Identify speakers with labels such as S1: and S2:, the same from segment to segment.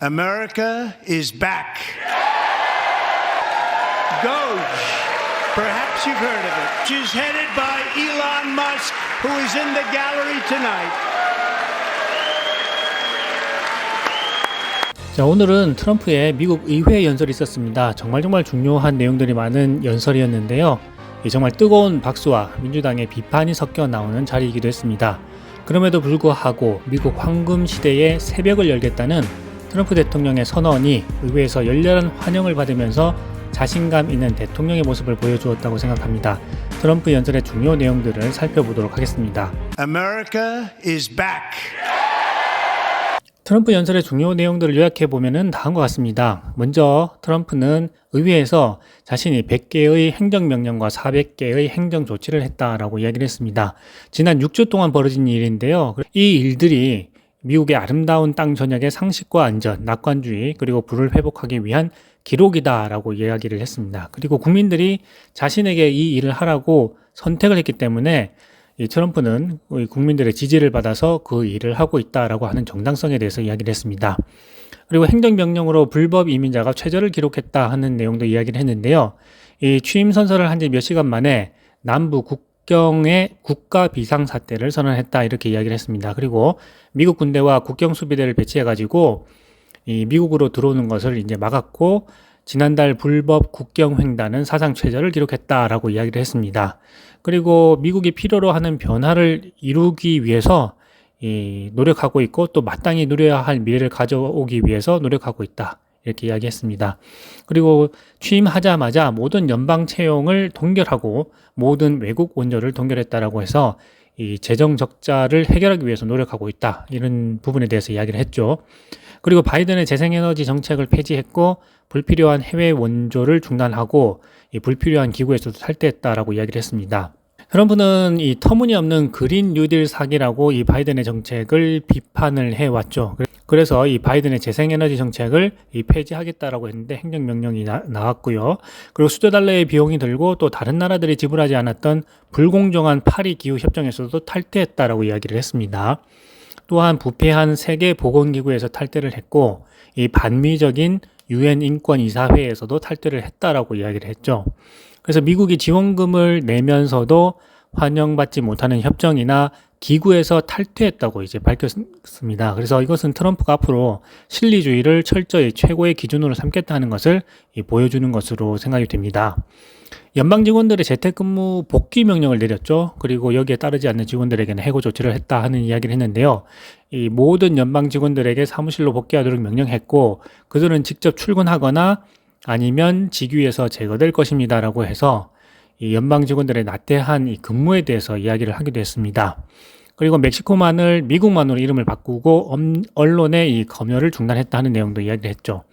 S1: America is back. Doge, perhaps you've heard of it. She's headed by Elon Musk, who is in the gallery tonight.
S2: 자, 오늘은 트럼프의 미국 의회 연설이 있었습니다. 정말 중요한 내용들이 많은 연설이었는데요. 정말 뜨거운 박수와 민주당의 비판이 섞여 나오는 자리이기도 했습니다. 그럼에도 불구하고 미국 황금 시대의 새벽을 열겠다는 트럼프 대통령의 선언이 의회에서 열렬한 환영을 받으면서 자신감 있는 대통령의 모습을 보여주었다고 생각합니다. 트럼프 연설의 중요 내용들을 살펴보도록 하겠습니다.
S1: America is back.
S2: 트럼프 연설의 중요 내용들을 요약해보면 다음과 같습니다. 먼저 트럼프는 의회에서 자신이 100개의 행정명령과 400개의 행정조치를 했다라고 이야기를 했습니다. 지난 6주 동안 벌어진 일인데요. 이 일들이 미국의 아름다운 땅 전역의 상식과 안전, 낙관주의, 그리고 부를 회복하기 위한 기록이다라고 이야기를 했습니다. 그리고 국민들이 자신에게 이 일을 하라고 선택을 했기 때문에 이 트럼프는 국민들의 지지를 받아서 그 일을 하고 있다라고 하는 정당성에 대해서 이야기를 했습니다. 그리고 행정명령으로 불법 이민자가 최저를 기록했다 하는 내용도 이야기를 했는데요. 이 취임 선서를 한 지 몇 시간 만에 남부 국경의 국가 비상사태를 선언했다 이렇게 이야기를 했습니다. 그리고 미국 군대와 국경 수비대를 배치해가지고 이 미국으로 들어오는 것을 이제 막았고 지난달 불법 국경 횡단은 사상 최저를 기록했다라고 이야기를 했습니다. 그리고 미국이 필요로 하는 변화를 이루기 위해서 노력하고 있고 또 마땅히 누려야 할 미래를 가져오기 위해서 노력하고 있다. 이렇게 이야기했습니다. 그리고 취임하자마자 모든 연방 채용을 동결하고 모든 외국 원조를 동결했다라고 해서 이 재정 적자를 해결하기 위해서 노력하고 있다. 이런 부분에 대해서 이야기를 했죠. 그리고 바이든의 재생에너지 정책을 폐지했고 불필요한 해외 원조를 중단하고 이 불필요한 기구에서도 탈퇴했다라고 이야기를 했습니다. 트럼프는 이 터무니없는 그린 뉴딜 사기라고 이 바이든의 정책을 비판을 해왔죠. 그래서 이 바이든의 재생에너지 정책을 폐지하겠다라고 했는데 행정명령이 나왔고요. 그리고 수조 달러의 비용이 들고 또 다른 나라들이 지불하지 않았던 불공정한 파리 기후 협정에서도 탈퇴했다라고 이야기를 했습니다. 또한 부패한 세계 보건기구에서 탈퇴를 했고 이 반미적인 유엔 인권이사회에서도 탈퇴를 했다라고 이야기를 했죠. 그래서 미국이 지원금을 내면서도 환영받지 못하는 협정이나 기구에서 탈퇴했다고 이제 밝혔습니다. 그래서 이것은 트럼프가 앞으로 실리주의를 철저히 최고의 기준으로 삼겠다는 것을 보여주는 것으로 생각이 됩니다. 연방 직원들의 재택근무 복귀 명령을 내렸죠. 그리고 여기에 따르지 않는 직원들에게는 해고 조치를 했다 하는 이야기를 했는데요. 이 모든 연방 직원들에게 사무실로 복귀하도록 명령했고 그들은 직접 출근하거나 아니면 직위에서 제거될 것입니다라고 해서 이 연방 직원들의 나태한 이 근무에 대해서 이야기를 하기도 했습니다. 그리고 멕시코만을 미국만으로 이름을 바꾸고 언론의 이 검열을 중단했다 하는 내용도 이야기를 했죠.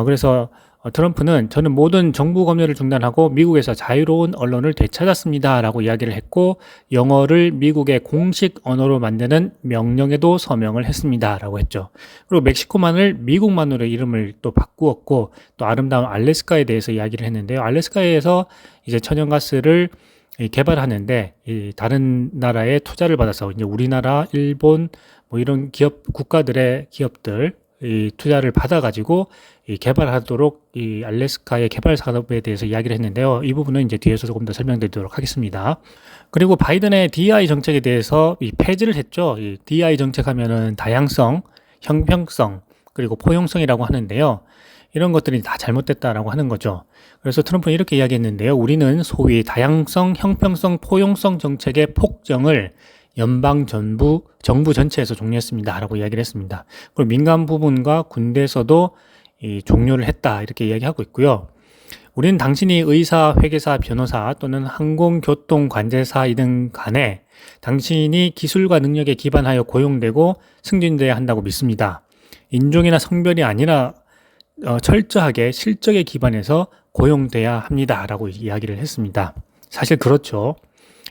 S2: 그래서 트럼프는 저는 모든 정부 검열을 중단하고 미국에서 자유로운 언론을 되찾았습니다 라고 이야기를 했고 영어를 미국의 공식 언어로 만드는 명령에도 서명을 했습니다 라고 했죠. 그리고 멕시코만을 미국만으로 이름을 또 바꾸었고 또 아름다운 알래스카에 대해서 이야기를 했는데요. 알래스카에서 이제 천연가스를 개발하는데 이 다른 나라의 투자를 받아서 이제 우리나라, 일본 뭐 이런 국가들의 기업들 이 투자를 받아가지고 이 개발하도록 이 알래스카의 개발 산업에 대해서 이야기를 했는데요. 이 부분은 이제 뒤에서 조금 더 설명드리도록 하겠습니다. 그리고 바이든의 DI 정책에 대해서 이 폐지를 했죠. 이 DI 정책하면은 다양성, 형평성, 그리고 포용성이라고 하는데요. 이런 것들이 다 잘못됐다라고 하는 거죠. 그래서 트럼프는 이렇게 이야기했는데요. 우리는 소위 다양성, 형평성, 포용성 정책의 폭정을 연방 정부 전체에서 종료했습니다. 라고 이야기를 했습니다. 그리고 민간 부분과 군대에서도 종료를 했다. 이렇게 이야기하고 있고요. 우리는 당신이 의사, 회계사, 변호사 또는 항공교통관제사이든 간에 당신이 기술과 능력에 기반하여 고용되고 승진돼야 한다고 믿습니다. 인종이나 성별이 아니라 철저하게 실적에 기반해서 고용돼야 합니다. 라고 이야기를 했습니다. 사실 그렇죠.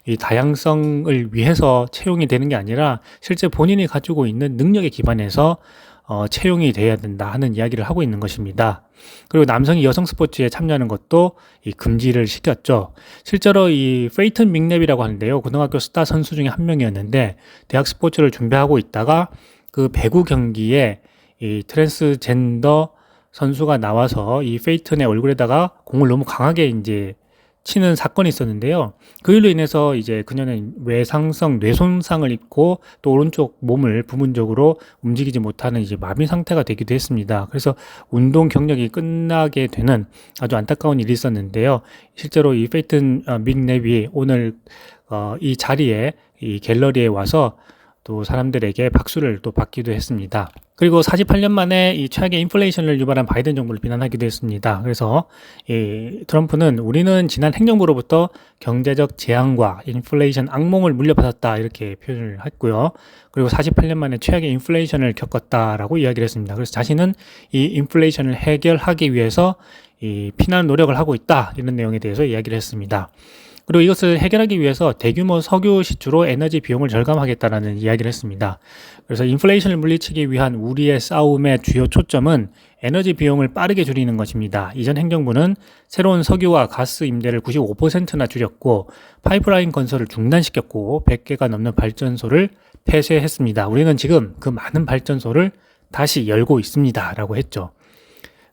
S2: 이 다양성을 위해서 채용이 되는 게 아니라 실제 본인이 가지고 있는 능력에 기반해서 채용이 돼야 된다 하는 이야기를 하고 있는 것입니다. 그리고 남성이 여성 스포츠에 참여하는 것도 금지를 시켰죠. 실제로 이 페이튼 믹랩이라고 하는데요. 고등학교 스타 선수 중에 한 명이었는데 대학 스포츠를 준비하고 있다가 그 배구 경기에 이 트랜스젠더 선수가 나와서 이 페이튼의 얼굴에다가 공을 너무 강하게 이제 치는 사건이 있었는데요. 그 일로 인해서 이제 그녀는 외상성 뇌손상을 입고 또 오른쪽 몸을 부분적으로 움직이지 못하는 이제 마비 상태가 되기도 했습니다. 그래서 운동 경력이 끝나게 되는 아주 안타까운 일이 있었는데요. 실제로 이 페이튼 맥네비 오늘 이 자리에 이 갤러리에 와서 또 사람들에게 박수를 또 받기도 했습니다. 그리고 48년 만에 이 최악의 인플레이션을 유발한 바이든 정부를 비난하기도 했습니다. 그래서 이 트럼프는 우리는 지난 행정부로부터 경제적 재앙과 인플레이션 악몽을 물려받았다 이렇게 표현을 했고요. 그리고 48년 만에 최악의 인플레이션을 겪었다라고 이야기를 했습니다. 그래서 자신은 이 인플레이션을 해결하기 위해서 이 피난 노력을 하고 있다 이런 내용에 대해서 이야기를 했습니다. 그리고 이것을 해결하기 위해서 대규모 석유 시추로 에너지 비용을 절감하겠다라는 이야기를 했습니다. 그래서 인플레이션을 물리치기 위한 우리의 싸움의 주요 초점은 에너지 비용을 빠르게 줄이는 것입니다. 이전 행정부는 새로운 석유와 가스 임대를 95%나 줄였고 파이프라인 건설을 중단시켰고 100개가 넘는 발전소를 폐쇄했습니다. 우리는 지금 그 많은 발전소를 다시 열고 있습니다. 라고 했죠.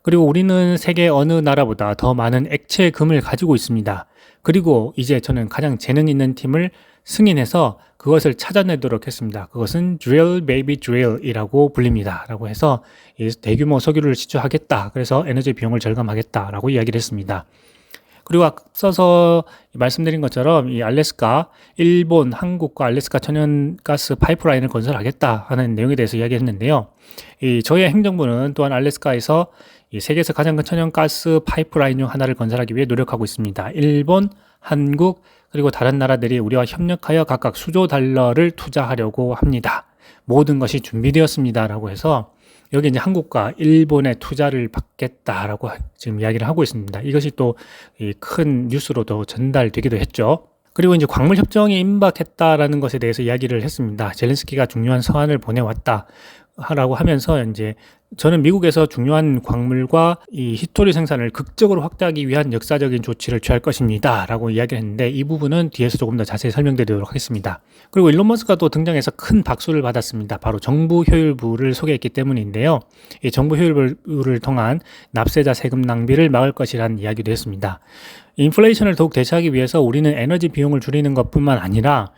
S2: 그리고 우리는 세계 어느 나라보다 더 많은 액체 금을 가지고 있습니다. 그리고 이제 저는 가장 재능 있는 팀을 승인해서 그것을 찾아내도록 했습니다. 그것은 drill baby drill이라고 불립니다. 라고 해서 대규모 석유를 시추하겠다. 그래서 에너지 비용을 절감하겠다라고 이야기를 했습니다. 그리고 앞서서 말씀드린 것처럼 이 알래스카, 일본, 한국과 알래스카 천연가스 파이프라인을 건설하겠다 하는 내용에 대해서 이야기했는데요. 저희의 행정부는 또한 알래스카에서 이 세계에서 가장 큰 천연가스 파이프라인 중 하나를 건설하기 위해 노력하고 있습니다. 일본, 한국, 그리고 다른 나라들이 우리와 협력하여 각각 수조 달러를 투자하려고 합니다. 모든 것이 준비되었습니다. 라고 해서 여기 이제 한국과 일본의 투자를 받겠다라고 지금 이야기를 하고 있습니다. 이것이 또 큰 뉴스로도 전달되기도 했죠. 그리고 이제 광물 협정이 임박했다라는 것에 대해서 이야기를 했습니다. 젤렌스키가 중요한 서한을 보내왔다. 라고 하면서 이제 저는 미국에서 중요한 광물과 이 히토리 생산을 극적으로 확대하기 위한 역사적인 조치를 취할 것입니다. 라고 이야기를 했는데 이 부분은 뒤에서 조금 더 자세히 설명드리도록 하겠습니다. 그리고 일론 머스크가 또 등장해서 큰 박수를 받았습니다. 바로 정부 효율부를 소개했기 때문인데요. 이 정부 효율부를 통한 납세자 세금 낭비를 막을 것이라는 이야기도 했습니다. 인플레이션을 더욱 대처하기 위해서 우리는 에너지 비용을 줄이는 것뿐만 아니라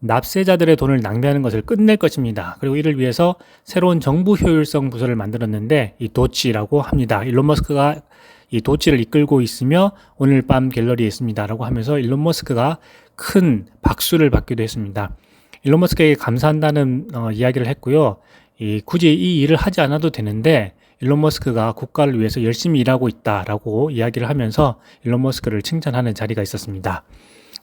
S2: 납세자들의 돈을 낭비하는 것을 끝낼 것입니다. 그리고 이를 위해서 새로운 정부 효율성 부서를 만들었는데 이 도치라고 합니다. 일론 머스크가 이 도치를 이끌고 있으며 오늘 밤 갤러리에 있습니다. 라고 하면서 일론 머스크가 큰 박수를 받기도 했습니다. 일론 머스크에게 감사한다는 이야기를 했고요. 굳이 이 일을 하지 않아도 되는데 일론 머스크가 국가를 위해서 열심히 일하고 있다라고 이야기를 하면서 일론 머스크를 칭찬하는 자리가 있었습니다.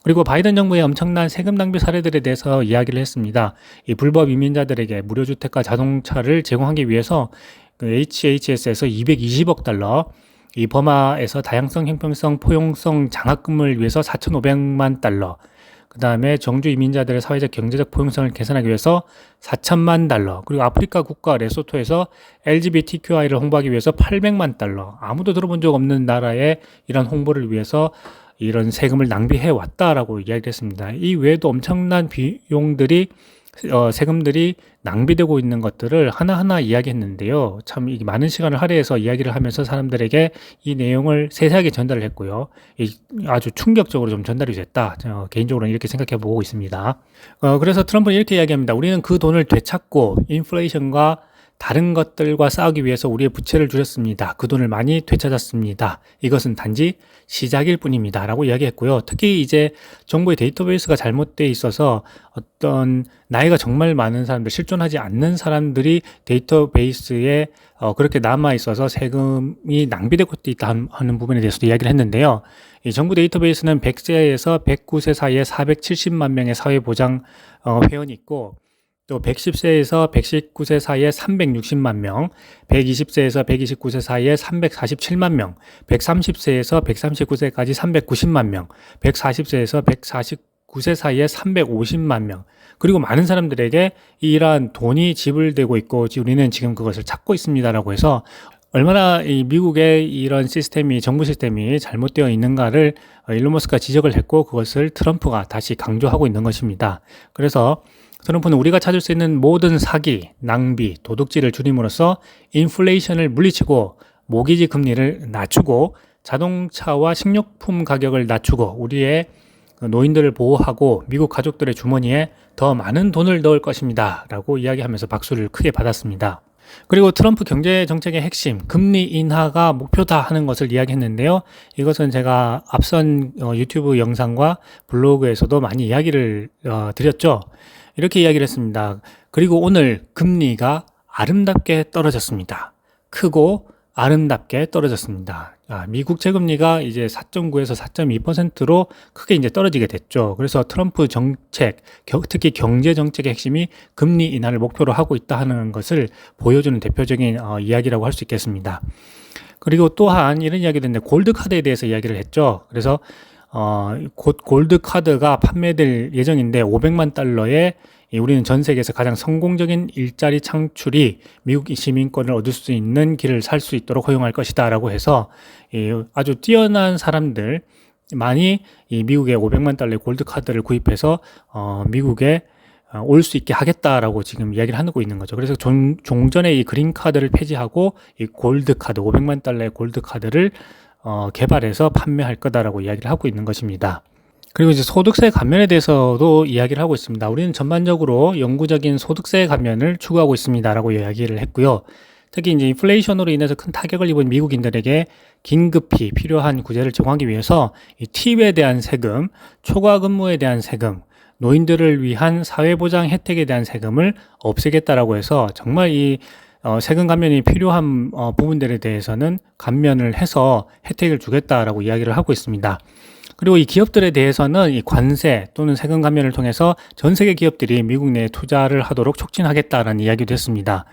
S2: 그리고 바이든 정부의 엄청난 세금 낭비 사례들에 대해서 이야기를 했습니다. 이 불법 이민자들에게 무료 주택과 자동차를 제공하기 위해서 그 HHS에서 220억 달러, 이 버마에서 다양성, 형평성, 포용성 장학금을 위해서 4,500만 달러, 그 다음에 정주 이민자들의 사회적 경제적 포용성을 개선하기 위해서 4천만 달러, 그리고 아프리카 국가 레소토에서 LGBTQI를 홍보하기 위해서 800만 달러, 아무도 들어본 적 없는 나라의 이런 홍보를 위해서 이런 세금을 낭비해 왔다라고 이야기를 했습니다. 이 외에도 엄청난 비용들이 세금들이 낭비되고 있는 것들을 하나하나 이야기했는데요. 참 이게 많은 시간을 할애해서 이야기를 하면서 사람들에게 이 내용을 세세하게 전달을 했고요. 아주 충격적으로 좀 전달이 됐다. 개인적으로는 이렇게 생각해 보고 있습니다. 그래서 트럼프는 이렇게 이야기합니다. 우리는 그 돈을 되찾고 인플레이션과 다른 것들과 싸우기 위해서 우리의 부채를 줄였습니다. 그 돈을 많이 되찾았습니다. 이것은 단지 시작일 뿐입니다. 라고 이야기했고요. 특히 이제 정부의 데이터베이스가 잘못되어 있어서 어떤 나이가 정말 많은 사람들, 실존하지 않는 사람들이 데이터베이스에 그렇게 남아 있어서 세금이 낭비되고 있다 하는 부분에 대해서도 이야기를 했는데요. 이 정부 데이터베이스는 100세에서 109세 사이에 470만 명의 사회보장 회원이 있고 또 110세에서 119세 사이에 360만 명, 120세에서 129세 사이에 347만 명, 130세에서 139세까지 390만 명, 140세에서 149세 사이에 350만 명, 그리고 많은 사람들에게 이러한 돈이 지불되고 있고 우리는 지금 그것을 찾고 있습니다라고 해서 얼마나 이 미국의 이런 시스템이, 정부 시스템이 잘못되어 있는가를 일론 머스크가 지적을 했고 그것을 트럼프가 다시 강조하고 있는 것입니다. 그래서 트럼프는 우리가 찾을 수 있는 모든 사기, 낭비, 도둑질을 줄임으로써 인플레이션을 물리치고 모기지 금리를 낮추고 자동차와 식료품 가격을 낮추고 우리의 노인들을 보호하고 미국 가족들의 주머니에 더 많은 돈을 넣을 것입니다. 라고 이야기하면서 박수를 크게 받았습니다. 그리고 트럼프 경제 정책의 핵심, 금리 인하가 목표다 하는 것을 이야기했는데요. 이것은 제가 앞선 유튜브 영상과 블로그에서도 많이 이야기를 드렸죠. 이렇게 이야기를 했습니다. 그리고 오늘 금리가 아름답게 떨어졌습니다. 크고 아름답게 떨어졌습니다. 미국 채금리가 이제 4.9에서 4.2%로 크게 이제 떨어지게 됐죠. 그래서 트럼프 정책, 특히 경제 정책의 핵심이 금리 인하를 목표로 하고 있다 하는 것을 보여주는 대표적인 이야기라고 할 수 있겠습니다. 그리고 또한 이런 이야기도 있는데 골드 카드에 대해서 이야기를 했죠. 그래서 곧 골드 카드가 판매될 예정인데 500만 달러에 우리는 전 세계에서 가장 성공적인 일자리 창출이 미국 시민권을 얻을 수 있는 길을 살 수 있도록 허용할 것이다 라고 해서 아주 뛰어난 사람들 많이 이 미국의 500만 달러의 골드 카드를 구입해서 미국에 올 수 있게 하겠다라고 지금 이야기를 하고 있는 거죠. 그래서 종전에 이 그린 카드를 폐지하고 이 골드 카드 500만 달러의 골드 카드를 개발해서 판매할 거다라고 이야기를 하고 있는 것입니다. 그리고 이제 소득세 감면에 대해서도 이야기를 하고 있습니다. 우리는 전반적으로 영구적인 소득세 감면을 추구하고 있습니다라고 이야기를 했고요. 특히 이제 인플레이션으로 인해서 큰 타격을 입은 미국인들에게 긴급히 필요한 구제를 제공하기 위해서 이 팁에 대한 세금, 초과 근무에 대한 세금, 노인들을 위한 사회보장 혜택에 대한 세금을 없애겠다라고 해서 정말 이 세금 감면이 필요한 부분들에 대해서는 감면을 해서 혜택을 주겠다라고 이야기를 하고 있습니다. 그리고 이 기업들에 대해서는 이 관세 또는 세금 감면을 통해서 전 세계 기업들이 미국 내에 투자를 하도록 촉진하겠다라는 이야기도 했습니다.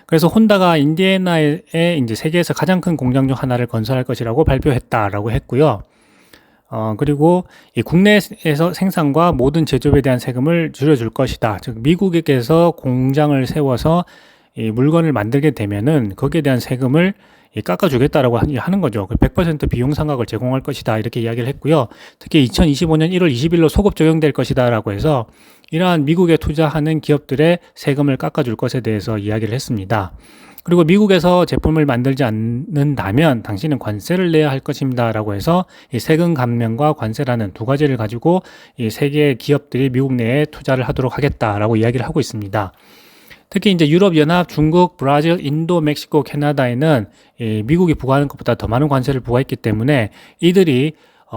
S2: 그래서 혼다가 인디애나에 이제 세계에서 가장 큰 공장 중 하나를 건설할 것이라고 발표했다라고 했고요. 그리고 이 국내에서 생산과 모든 제조업에 대한 세금을 줄여줄 것이다. 즉 미국에서 공장을 세워서 이 물건을 만들게 되면은 거기에 대한 세금을 깎아주겠다라고 하는 거죠. 100% 비용 상각을 제공할 것이다. 이렇게 이야기를 했고요. 특히 2025년 1월 20일로 소급 적용될 것이다. 라고 해서 이러한 미국에 투자하는 기업들의 세금을 깎아줄 것에 대해서 이야기를 했습니다. 그리고 미국에서 제품을 만들지 않는다면 당신은 관세를 내야 할 것입니다. 라고 해서 이 세금 감면과 관세라는 두 가지를 가지고 이 세계 기업들이 미국 내에 투자를 하도록 하겠다라고 이야기를 하고 있습니다. 특히 이제 유럽연합, 중국, 브라질, 인도, 멕시코, 캐나다에는 미국이 부과하는 것보다 더 많은 관세를 부과했기 때문에 이들이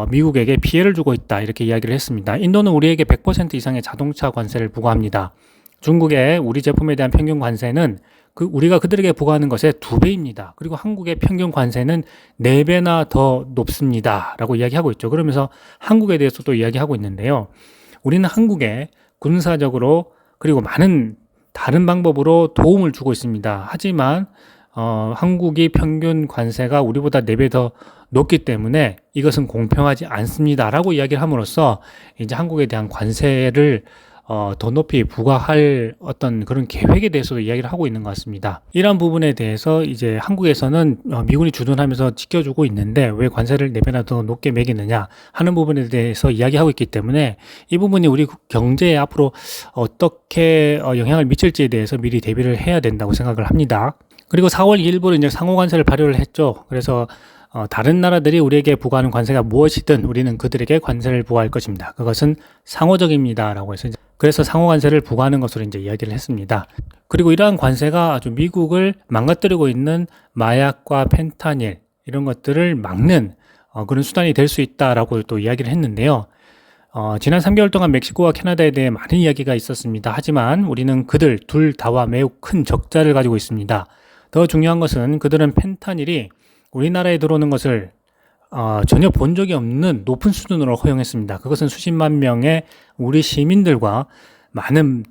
S2: 미국에게 피해를 주고 있다 이렇게 이야기를 했습니다. 인도는 우리에게 100% 이상의 자동차 관세를 부과합니다. 중국의 우리 제품에 대한 평균 관세는 우리가 그들에게 부과하는 것의 2배입니다. 그리고 한국의 평균 관세는 4배나 더 높습니다. 라고 이야기하고 있죠. 그러면서 한국에 대해서도 이야기하고 있는데요. 우리는 한국에 군사적으로 그리고 많은 다른 방법으로 도움을 주고 있습니다. 하지만 한국이 평균 관세가 우리보다 4배 더 높기 때문에 이것은 공평하지 않습니다. 라고 이야기를 함으로써 이제 한국에 대한 관세를 더 높이 부과할 어떤 그런 계획에 대해서도 이야기를 하고 있는 것 같습니다. 이러한 부분에 대해서 이제 한국에서는 미군이 주둔하면서 지켜주고 있는데 왜 관세를 4배나 더 높게 매기느냐 하는 부분에 대해서 이야기하고 있기 때문에 이 부분이 우리 경제에 앞으로 어떻게 영향을 미칠지에 대해서 미리 대비를 해야 된다고 생각을 합니다. 그리고 4월 2일부로 이제 상호관세를 발효를 했죠. 그래서 다른 나라들이 우리에게 부과하는 관세가 무엇이든 우리는 그들에게 관세를 부과할 것입니다. 그것은 상호적입니다. 라고 해서 그래서 상호관세를 부과하는 것으로 이제 이야기를 했습니다. 그리고 이러한 관세가 아주 미국을 망가뜨리고 있는 마약과 펜타닐 이런 것들을 막는 그런 수단이 될 수 있다라고 또 이야기를 했는데요. 지난 3개월 동안 멕시코와 캐나다에 대해 많은 이야기가 있었습니다. 하지만 우리는 그들 둘 다와 매우 큰 적자를 가지고 있습니다. 더 중요한 것은 그들은 펜타닐이 우리나라에 들어오는 것을 전혀 본 적이 없는 높은 수준으로 허용했습니다. 그것은 수십만 명의 우리 시민들과 많은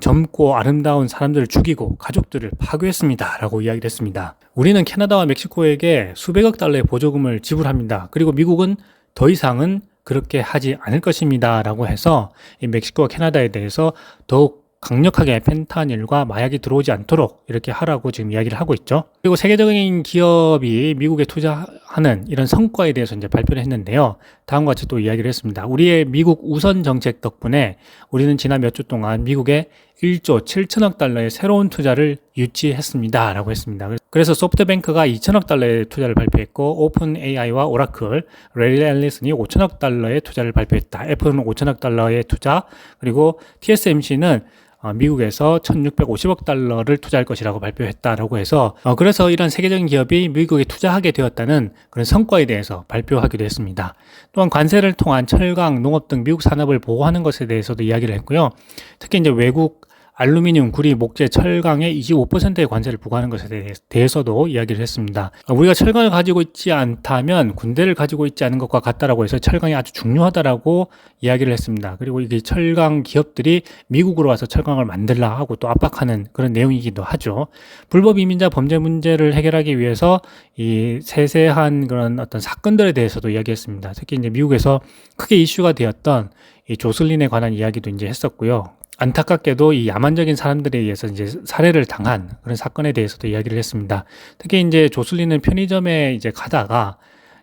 S2: 젊고 아름다운 사람들을 죽이고 가족들을 파괴했습니다. 라고 이야기를 했습니다. 우리는 캐나다와 멕시코에게 수백억 달러의 보조금을 지불합니다. 그리고 미국은 더 이상은 그렇게 하지 않을 것입니다. 라고 해서 이 멕시코와 캐나다에 대해서 더욱 강력하게 펜타닐과 마약이 들어오지 않도록 이렇게 하라고 지금 이야기를 하고 있죠. 그리고 세계적인 기업이 미국에 투자하는 하는 이런 성과에 대해서 이제 발표를 했는데요. 다음과 같이 또 이야기를 했습니다. 우리의 미국 우선 정책 덕분에 우리는 지난 몇 주 동안 미국에 1조 7천억 달러의 새로운 투자를 유치했습니다. 라고 했습니다. 그래서 소프트뱅크가 2천억 달러의 투자를 발표했고, 오픈 AI와 오라클, 레일 앨리슨이 5천억 달러의 투자를 발표했다. 애플은 5천억 달러의 투자, 그리고 TSMC는 미국에서 1650억 달러를 투자할 것이라고 발표했다라고 해서 그래서 이런 세계적인 기업이 미국에 투자하게 되었다는 그런 성과에 대해서 발표하기도 했습니다. 또한 관세를 통한 철강, 농업 등 미국 산업을 보호하는 것에 대해서도 이야기를 했고요. 특히 이제 외국 알루미늄, 구리, 목재, 철강에 25%의 관세를 부과하는 것에 대해서도 이야기를 했습니다. 우리가 철강을 가지고 있지 않다면 군대를 가지고 있지 않은 것과 같다라고 해서 철강이 아주 중요하다라고 이야기를 했습니다. 그리고 이게 철강 기업들이 미국으로 와서 철강을 만들라 하고 또 압박하는 그런 내용이기도 하죠. 불법 이민자 범죄 문제를 해결하기 위해서 이 세세한 그런 어떤 사건들에 대해서도 이야기했습니다. 특히 이제 미국에서 크게 이슈가 되었던 이 조슬린에 관한 이야기도 이제 했었고요. 안타깝게도 이 야만적인 사람들에 의해서 이제 살해를 당한 그런 사건에 대해서도 이야기를 했습니다. 특히 이제 조슬리는 편의점에 이제 가다가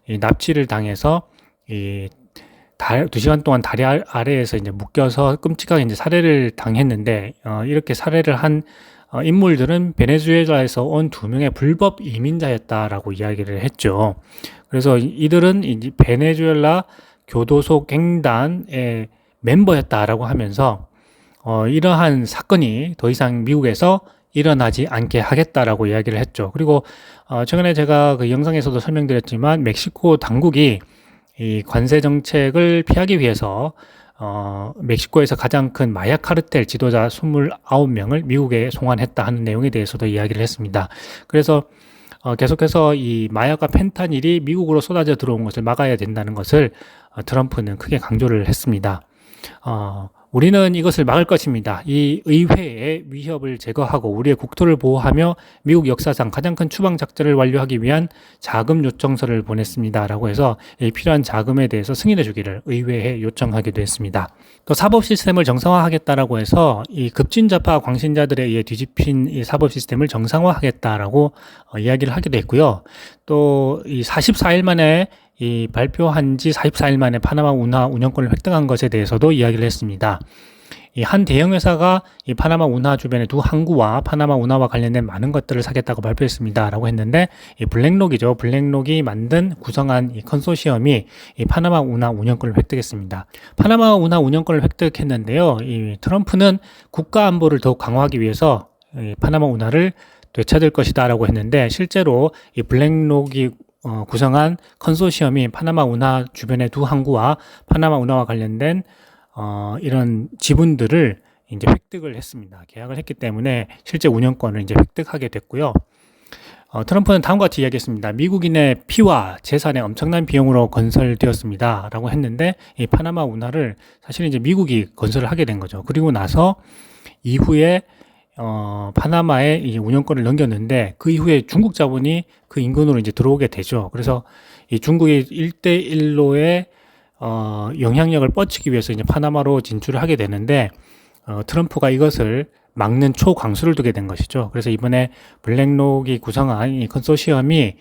S2: 이 납치를 당해서 이 2시간 동안 다리 아래에서 이제 묶여서 끔찍하게 이제 살해를 당했는데, 이렇게 살해를 한 인물들은 베네수엘라에서 온 2명의 불법 이민자였다라고 이야기를 했죠. 그래서 이들은 이제 베네수엘라 교도소 갱단의 멤버였다라고 하면서 이러한 사건이 더 이상 미국에서 일어나지 않게 하겠다라고 이야기를 했죠. 그리고 최근에 제가 그 영상에서도 설명드렸지만 멕시코 당국이 이 관세 정책을 피하기 위해서 멕시코에서 가장 큰 마약 카르텔 지도자 29명을 미국에 송환했다 하는 내용에 대해서도 이야기를 했습니다. 그래서 계속해서 이 마약과 펜타닐이 미국으로 쏟아져 들어온 것을 막아야 된다는 것을 트럼프는 크게 강조를 했습니다. 우리는 이것을 막을 것입니다. 이 의회의 위협을 제거하고 우리의 국토를 보호하며 미국 역사상 가장 큰 추방 작전을 완료하기 위한 자금 요청서를 보냈습니다. 라고 해서 필요한 자금에 대해서 승인해 주기를 의회에 요청하기도 했습니다. 또 사법 시스템을 정상화하겠다라고 해서 이 급진좌파 광신자들에 의해 뒤집힌 이 사법 시스템을 정상화하겠다라고 이야기를 하기도 했고요. 또 이 44일 만에 이 발표한 지 44일 만에 파나마 운하 운영권을 획득한 것에 대해서도 이야기를 했습니다. 이 한 대형 회사가 이 파나마 운하 주변의 두 항구와 파나마 운하와 관련된 많은 것들을 사겠다고 발표했습니다라고 했는데, 이 블랙록이죠. 블랙록이 만든 구성한 이 컨소시엄이 이 파나마 운하 운영권을 획득했습니다. 파나마 운하 운영권을 획득했는데요. 이 트럼프는 국가 안보를 더욱 강화하기 위해서 이 파나마 운하를 되찾을 것이다라고 했는데, 실제로 이 블랙록이 구성한 컨소시엄이 파나마 운하 주변의 두 항구와 파나마 운하와 관련된 이런 지분들을 이제 획득을 했습니다. 계약을 했기 때문에 실제 운영권을 이제 획득하게 됐고요. 트럼프는 다음과 같이 이야기했습니다. 미국인의 피와 재산의 엄청난 비용으로 건설되었습니다. 라고 했는데, 이 파나마 운하를 사실 이제 미국이 건설을 하게 된 거죠. 그리고 나서 이후에 파나마에 이 운영권을 넘겼는데, 그 이후에 중국 자본이 그 인근으로 이제 들어오게 되죠. 그래서 이 중국이 1대1로의 영향력을 뻗치기 위해서 이제 파나마로 진출을 하게 되는데, 트럼프가 이것을 막는 초강수를 두게 된 것이죠. 그래서 이번에 블랙록이 구성한 이 컨소시엄이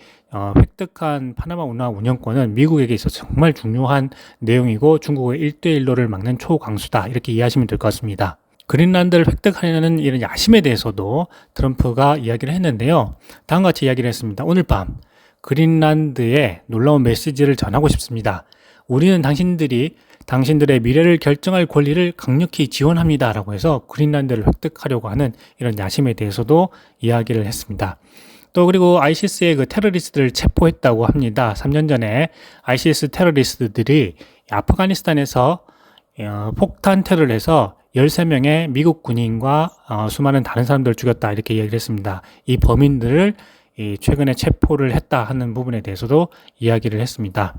S2: 획득한 파나마 운하 운영권은 미국에게 있어서 정말 중요한 내용이고 중국의 1대1로를 막는 초강수다, 이렇게 이해하시면 될 것 같습니다. 그린란드를 획득하려는 이런 야심에 대해서도 트럼프가 이야기를 했는데요. 다음과 같이 이야기를 했습니다. 오늘 밤 그린란드에 놀라운 메시지를 전하고 싶습니다. 우리는 당신들의 미래를 결정할 권리를 강력히 지원합니다. 라고 해서 그린란드를 획득하려고 하는 이런 야심에 대해서도 이야기를 했습니다. 또 그리고 ISIS의 그 테러리스트를 체포했다고 합니다. 3년 전에 ISIS 테러리스트들이 아프가니스탄에서 폭탄 테러를 해서 13명의 미국 군인과 수많은 다른 사람들을 죽였다, 이렇게 이야기를 했습니다. 이 범인들을 최근에 체포를 했다 하는 부분에 대해서도 이야기를 했습니다.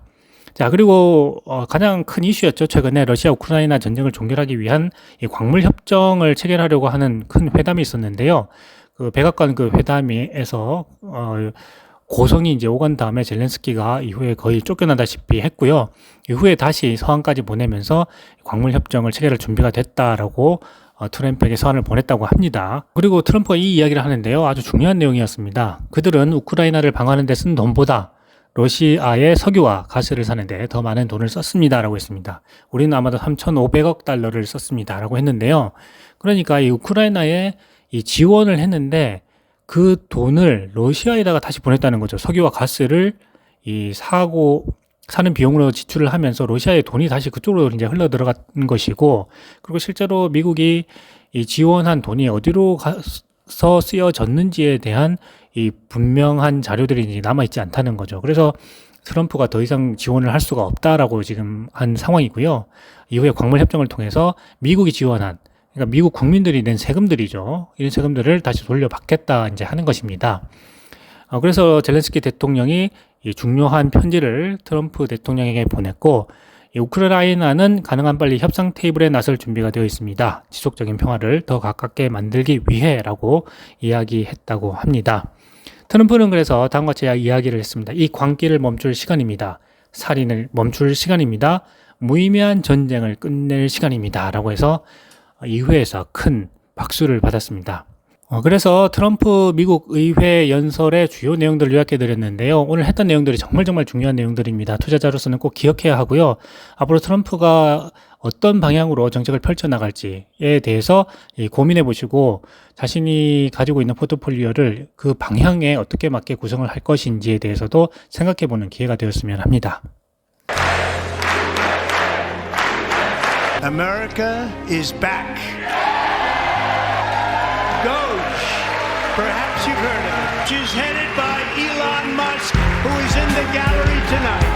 S2: 자, 그리고 가장 큰 이슈였죠. 최근에 러시아 우크라이나 전쟁을 종결하기 위한 이 광물 협정을 체결하려고 하는 큰 회담이 있었는데요. 그 백악관 그 회담에서 고성이 이제 오간 다음에 젤렌스키가 이후에 거의 쫓겨나다시피 했고요. 이후에 다시 서한까지 보내면서 광물 협정을 체결할 준비가 됐다라고 트럼프에게 서한을 보냈다고 합니다. 그리고 트럼프가 이 이야기를 하는데요. 아주 중요한 내용이었습니다. 그들은 우크라이나를 방어하는 데 쓴 돈보다 러시아의 석유와 가스를 사는데 더 많은 돈을 썼습니다라고 했습니다. 우리는 아마도 3,500억 달러를 썼습니다라고 했는데요. 그러니까 이 우크라이나에 이 지원을 했는데 그 돈을 러시아에다가 다시 보냈다는 거죠. 석유와 가스를 이 사는 비용으로 지출을 하면서 러시아의 돈이 다시 그쪽으로 이제 흘러 들어간 것이고, 그리고 실제로 미국이 이 지원한 돈이 어디로 가서 쓰여졌는지에 대한 이 분명한 자료들이 이제 남아있지 않다는 거죠. 그래서 트럼프가 더 이상 지원을 할 수가 없다라고 지금 한 상황이고요. 이후에 광물 협정을 통해서 미국이 지원한, 그러니까 미국 국민들이 낸 세금들이죠. 이런 세금들을 다시 돌려받겠다 이제 하는 것입니다. 그래서 젤렌스키 대통령이 이 중요한 편지를 트럼프 대통령에게 보냈고, 이 우크라이나는 가능한 빨리 협상 테이블에 나설 준비가 되어 있습니다. 지속적인 평화를 더 가깝게 만들기 위해라고 이야기했다고 합니다. 트럼프는 그래서 다음과 같이 이야기를 했습니다. 이 광기를 멈출 시간입니다. 살인을 멈출 시간입니다. 무의미한 전쟁을 끝낼 시간입니다. 라고 해서 이회에서 큰 박수를 받았습니다. 그래서 트럼프 미국 의회 연설의 주요 내용들을 요약해 드렸는데요. 오늘 했던 내용들이 정말 중요한 내용들입니다. 투자자로서는 꼭 기억해야 하고요. 앞으로 트럼프가 어떤 방향으로 정책을 펼쳐나갈지에 대해서 고민해 보시고 자신이 가지고 있는 포트폴리오를 그 방향에 어떻게 맞게 구성을 할 것인지에 대해서도 생각해 보는 기회가 되었으면 합니다.
S1: America is back. Doge, perhaps you've heard of it. She's headed by Elon Musk, who is in the gallery tonight.